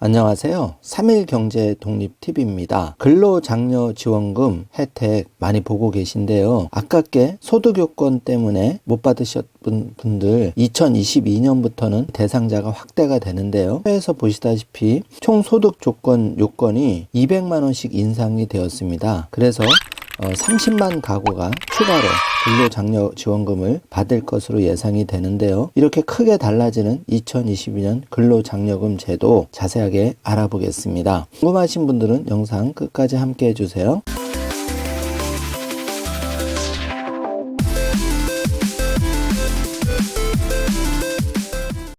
안녕하세요. 3일 경제 독립 팁입니다. 근로장려 지원금 혜택 많이 보고 계신데요. 아깝게 소득 요건 때문에 못 받으셨던 분들 2022년부터는 대상자가 확대가 되는데요. 에서 보시다시피 총 소득 요건이 200만 원씩 인상이 되었습니다. 그래서 30만 가구가 추가로 근로장려 지원금을 받을 것으로 예상이 되는데요. 이렇게 크게 달라지는 2022년 근로장려금 제도 자세하게 알아보겠습니다. 궁금하신 분들은 영상 끝까지 함께 해주세요.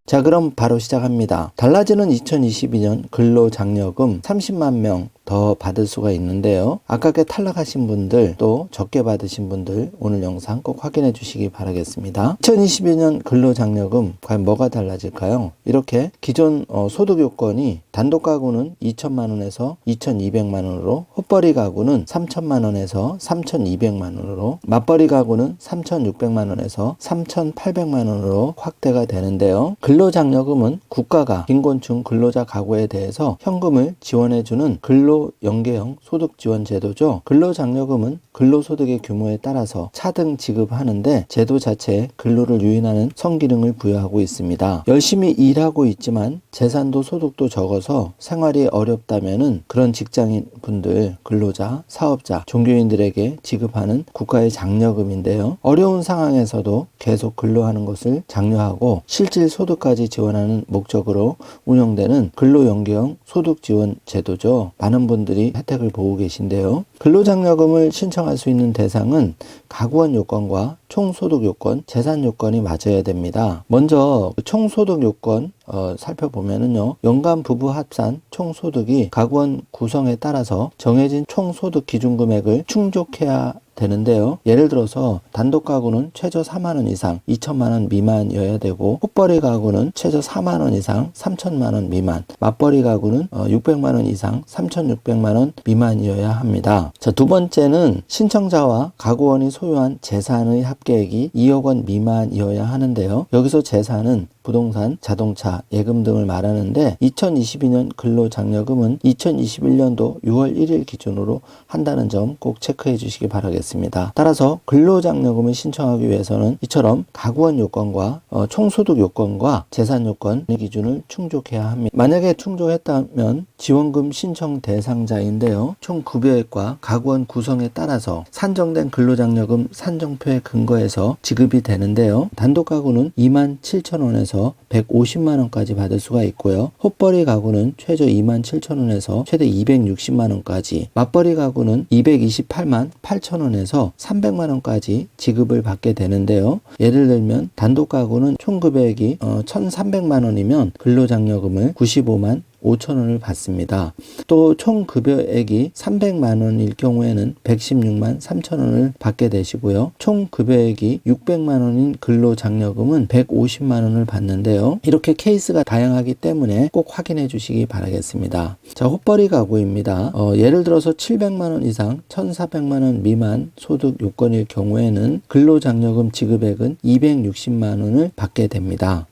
자, 그럼 바로 시작합니다. 달라지는 2022년 근로장려금 30만 명 더 받을 수가 있는데요. 아깝게 탈락하신 분들 또 적게 받으신 분들 오늘 영상 꼭 확인해 주시기 바라겠습니다. 2022년 근로장려금 과연 뭐가 달라질까요? 이렇게 기존 소득 요건이 단독 가구는 2천만 원에서 2,200만 원으로, 헛벌이 가구는 3천만 원에서 3,200만 원으로, 맞벌이 가구는 3,600만 원에서 3,800만 원으로 확대가 되는데요. 근로장려금은 국가가 빈곤층 근로자 가구에 대해서 현금을 지원해주는 근로연계형 소득지원 제도죠. 근로장려금은 근로소득의 규모에 따라서 차등 지급하는데 제도 자체에 근로를 유인하는 성기능을 부여하고 있습니다. 열심히 일하고 있지만 재산도 소득도 적어서 생활이 어렵다면은 그런 직장인 분들, 근로자, 사업자, 종교인들에게 지급하는 국가의 장려금인데요. 어려운 상황에서도 계속 근로하는 것을 장려하고 실질 소득까지 지원하는 목적으로 운영되는 근로연계형 소득지원 제도죠. 많은 분들이 혜택을 보고 계신데요. 근로장려금을 신청할 수 있는 대상은 가구원 요건과 총소득 요건, 재산 요건이 맞아야 됩니다. 먼저 총소득 요건 살펴보면은요, 연간 부부 합산 총소득이 가구원 구성에 따라서 정해진 총소득 기준 금액을 충족해야 되는데요. 예를 들어서 단독 가구는 최저 4만 원 이상 2천만 원 미만이어야 되고, 헛벌이 가구는 최저 4만 원 이상 3천만 원 미만, 맞벌이 가구는 600만 원 이상 3,600만 원 미만이어야 합니다. 자, 두 번째는 신청자와 가구원이 소유한 재산의 합계액이 2억 원 미만이어야 하는데요. 여기서 재산은 부동산, 자동차, 예금 등을 말하는데 2022년 근로장려금은 2021년도 6월 1일 기준으로 한다는 점 꼭 체크해 주시기 바라겠습니다. 따라서 근로장려금을 신청하기 위해서는 이처럼 가구원 요건과 총소득 요건과 재산 요건의 기준을 충족해야 합니다. 만약에 충족했다면 지원금 신청 대상자인데요. 총 급여액과 가구원 구성에 따라서 산정된 근로장려금 산정표에 근거해서 지급이 되는데요. 단독 가구는 27,000원에서 150만 원까지 받을 수가 있고요. 헛벌이 가구는 최저 27,000원에서 최대 260만 원까지, 맞벌이 가구는 228만 8천 원에서 300만 원까지 지급을 받게 되는데요. 예를 들면 단독 가구는 총 급여액이 1,300만 원이면 근로장려금을 95만 5천 원을 받습니다. 또 총 급여액이 300만 원일 경우에는 116만 3천 원을 받게 되시고요. 총 급여액이 600만 원인 근로장려금은 150만 원을 받는데요. 이렇게 케이스가 다양하기 때문에 꼭 확인해 주시기 바라겠습니다. 자, 헛벌이 가구입니다. 예를 들어서 700만 원 이상 1,400만 원 미만 소득 요건일 경우에는 근로장려금 지급액은 260만 원을 받게 됩니다.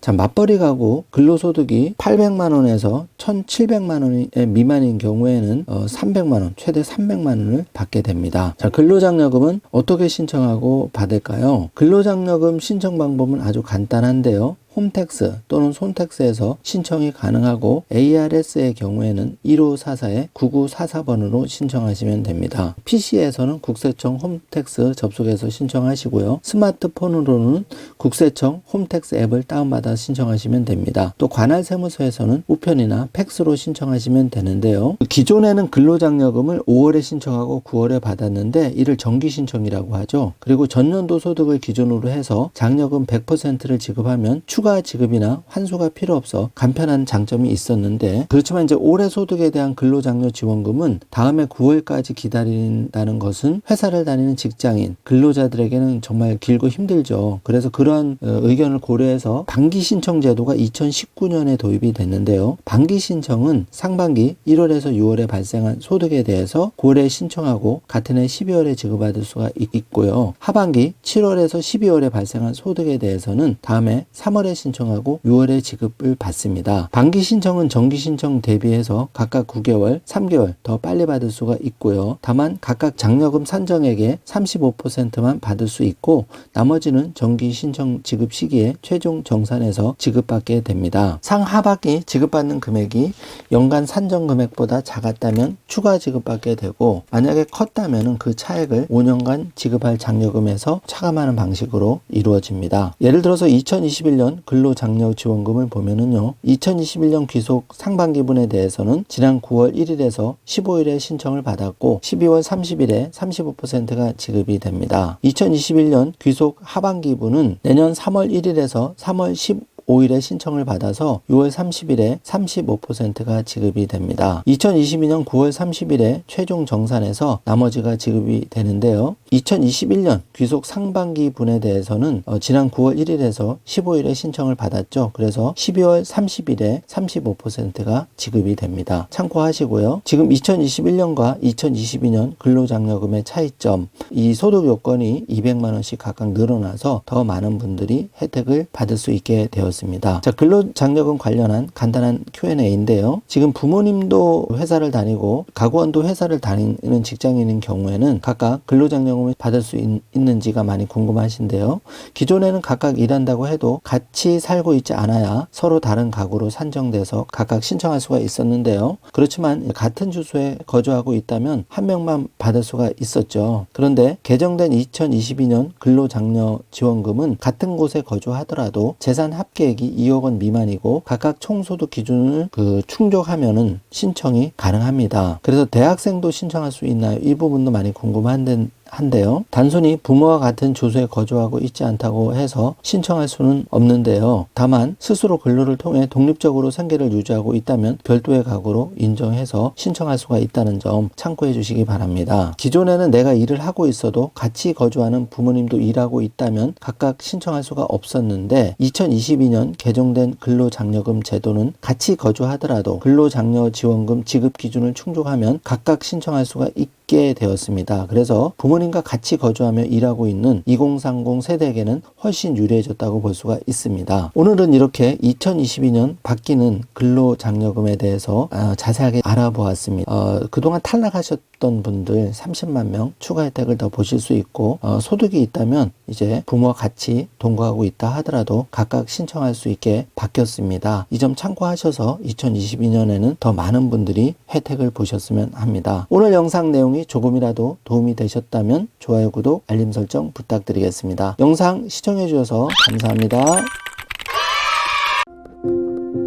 자, 맞벌이 가구 근로소득이 800만 원에서 1,700만 원 미만인 경우에는 300만 원, 최대 300만 원을 받게 됩니다. 자, 근로장려금은 어떻게 신청하고 받을까요? 근로장려금 신청 방법은 아주 간단한데요. 홈택스 또는 손택스에서 신청이 가능하고, ARS의 경우에는 1544-9944번으로 신청하시면 됩니다. PC에서는 국세청 홈택스 접속해서 신청하시고요. 스마트폰으로는 국세청 홈택스 앱을 다운받아 신청하시면 됩니다. 또 관할 세무서에서는 우편이나 팩스로 신청하시면 되는데요. 기존에는 근로장려금을 5월에 신청하고 9월에 받았는데 이를 정기 신청이라고 하죠. 그리고 전년도 소득을 기준으로 해서 장려금 100%를 지급하면 추가 지급이나 환수가 필요 없어 간편한 장점이 있었는데, 그렇지만 이제 올해 소득에 대한 근로장려 지원금은 다음해 9월까지 기다린다는 것은 회사를 다니는 직장인 근로자들에게는 정말 길고 힘들죠. 그래서 그러한 의견을 고려해서 단기 신청 제도가 2019년에 도입이 됐는데요. 반기 신청은 상반기 1월에서 6월에 발생한 소득에 대해서 9월에 신청하고 같은 해 12월에 지급받을 수가 있고요. 하반기 7월에서 12월에 발생한 소득에 대해서는 다음해 3월에 신청하고 6월에 지급을 받습니다. 반기 신청은 정기 신청 대비해서 각각 9개월, 3개월 더 빨리 받을 수가 있고요. 다만 각각 장려금 산정액의 35%만 받을 수 있고 나머지는 정기 신청 지급 시기에 최종 정산해서 지급받게 됩니다. 상하반기 지급받는 금액이 연간 산정 금액보다 작았다면 추가 지급받게 되고 만약에 컸다면 그 차액을 5년간 지급할 장려금에서 차감하는 방식으로 이루어집니다. 예를 들어서 2021년 근로장려지원금을 보면은요. 2021년 귀속 상반기분에 대해서는 지난 9월 1일에서 15일에 신청을 받았고 12월 30일에 35%가 지급이 됩니다. 2021년 귀속 하반기분은 내년 3월 1일에서 3월 15일에 신청을 받아서 6월 30일에 35%가 지급이 됩니다. 2022년 9월 30일에 최종 정산해서 나머지가 지급이 되는데요. 2021년 귀속 상반기 분에 대해서는 지난 9월 1일에서 15일에 신청을 받았죠. 그래서 12월 30일에 35%가 지급이 됩니다. 참고하시고요. 지금 2021년과 2022년 근로장려금의 차이점, 이 소득 요건이 200만 원씩 각각 늘어나서 더 많은 분들이 혜택을 받을 수 있게 되었습니다. 자, 근로장려금 관련한 간단한 Q&A인데요. 지금 부모님도 회사를 다니고 가구원도 회사를 다니는 직장인인 경우에는 각각 근로장려금을 받을 수 있는지가 많이 궁금하신데요. 기존에는 각각 일한다고 해도 같이 살고 있지 않아야 서로 다른 가구로 산정돼서 각각 신청할 수가 있었는데요. 그렇지만 같은 주소에 거주하고 있다면 한 명만 받을 수가 있었죠. 그런데 개정된 2022년 근로장려지원금은 같은 곳에 거주하더라도 재산 합계 액이 2억 원 미만이고 각각 총소득 기준을 충족하면은 신청이 가능합니다. 그래서 대학생도 신청할 수 있나요? 이 부분도 많이 궁금한데요. 단순히 부모와 같은 주소에 거주하고 있지 않다고 해서 신청할 수는 없는데요. 다만 스스로 근로를 통해 독립적으로 생계를 유지하고 있다면 별도의 가구로 인정해서 신청할 수가 있다는 점 참고해 주시기 바랍니다. 기존에는 내가 일을 하고 있어도 같이 거주하는 부모님도 일하고 있다면 각각 신청할 수가 없었는데 2022년 개정된 근로장려금 제도는 같이 거주하더라도 근로장려지원금 지급 기준을 충족하면 각각 신청할 수가 있게 되었습니다. 그래서 부모님과 같이 거주하며 일하고 있는 2030 세대에게는 훨씬 유리해졌다고 볼 수가 있습니다. 오늘은 이렇게 2022년 바뀌는 근로장려금에 대해서 자세하게 알아보았습니다. 그동안 탈락하셨던 분들 30만 명 추가 혜택을 더 보실 수 있고 소득이 있다면 이제 부모와 같이 동거하고 있다 하더라도 각각 신청할 수 있게 바뀌었습니다. 이 점 참고하셔서 2022년에는 더 많은 분들이 혜택을 보셨으면 합니다. 오늘 영상 내용이 조금이라도 도움이 되셨다면 좋아요, 구독, 알림 설정 부탁드리겠습니다. 영상 시청해 주셔서 감사합니다.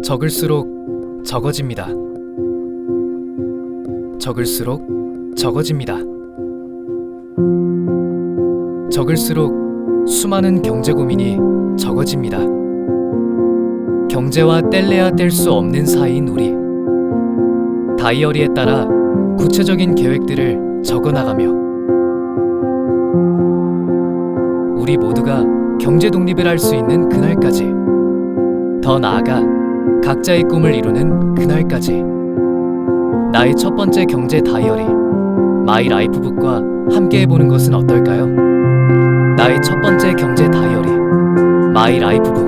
적을수록 적어집니다. 적을수록 적어집니다. 적을수록 수많은 경제 고민이 적어집니다. 경제와 뗄래야 뗄 수 없는 사이인 우리. 다이어리에 따라 구체적인 계획들을 적어나가며 우리 모두가 경제 독립을 할 수 있는 그날까지, 더 나아가 각자의 꿈을 이루는 그날까지 나의 첫 번째 경제 다이어리 마이 라이프북과 함께 해보는 것은 어떨까요? 나의 첫 번째 경제 다이어리 마이 라이프북.